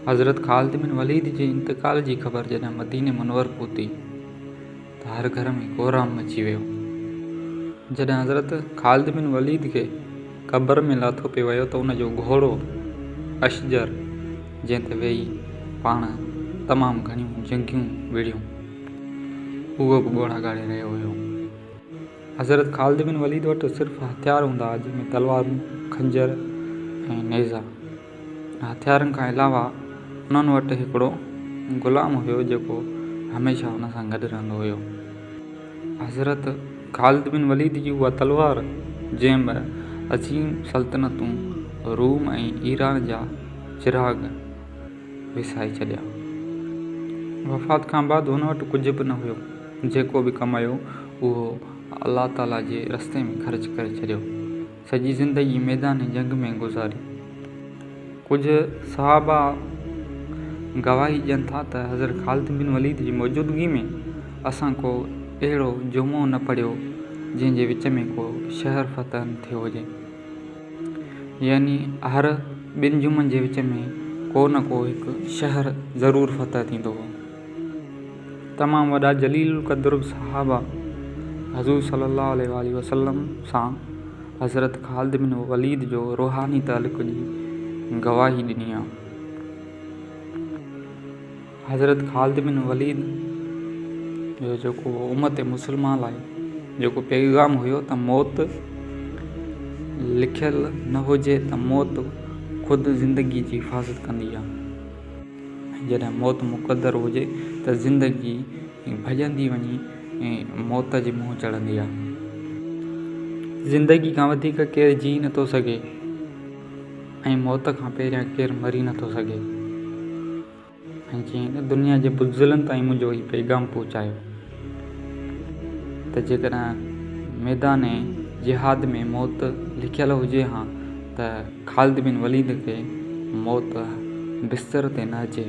हज़रत ख़ालिद बिन वलीद जे इंतकाल जी ख़बर जॾहिं मदीने मुनव्वर पहुती त हर घर में कोहराम मची वियो। जॾहिं हज़रत ख़ालिद बिन वलीद खे क़ब्र में लाथो पियो वियो त उनजो घोड़ो अशजर जंहिं ते वेही पाण तमामु घणियूं जंगियूं विड़ियूं उहो बि ॻोड़ा ॻाड़े रहियो हुयो। हज़रत ख़ालिद बिन वलीद वटि सिर्फ़ु हथियार हूंदा हुआ, जंहिंमें तलवारूं, खंजर ऐं नेज़ा। हथियारनि खां अलावा उन्हनि वटि हिकिड़ो ग़ुलाम हुयो जेको हमेशह हुन सां गॾु रहंदो हुयो। हज़रत ख़ालिद बिन वलीद जी उहा तलवार जंहिं बि अज़ीम सल्तनतूं रूम ऐं ईरान जा चिराग विसाए छॾिया। वफ़ात खां बाद हुन वटि कुझु बि न हुयो। जेको बि कमायो उहो अलाह ताला जे रस्ते में ख़र्च करे छॾियो। सॼी ज़िंदगी मैदान जंग में गुज़ारी। कुझु सहाबा गवाही ॾियनि था त हज़रत ख़ालिद बिन वलीद जी मौजूदगी में असां को अहिड़ो जुमो न पढ़ियो जंहिंजे विच में को शहर फ़तह न थियो हुजे। यानी हर 2 जुमनि जे विच में को न को हिकु शहर ज़रूरु फ़तह थींदो हो। तमामु वॾा जलील क़द्र सहाबा हज़ूर सल्लल्लाहु अलैहि वसल्लम सां हज़रत ख़ालिद बिन वलीद जो रूहानी ताल्लुक़ जी गवाही ॾिनी आहे। हज़रत ख़ालिद बिन वलीद जो जेको उम्मत मुस्लिमा लाइ जेको पैगाम हुयो त मौत लिखियल न हुजे त मौत ख़ुदि ज़िंदगी जी हिफ़ाज़त कंदी आहे। जॾहिं मौत मुक़दर हुजे त ज़िंदगी भॼंदी वञी ऐं मौत जे मुंहुं चढ़ंदी आहे। ज़िंदगी खां वधीक केरु जी नथो सघे ऐं मौत खां पहिरियां केरु मरी नथो सघे। ऐं जीअं दुनिया जे बुज़दिलनि ताईं मुंहिंजो हीउ पैगाम पहुचायो त जेकॾहिं मैदान जिहाद में मौत लिखियल हुजे हा त ख़ालिद बिन वलीद खे मौत बिस्तर ते न अचे।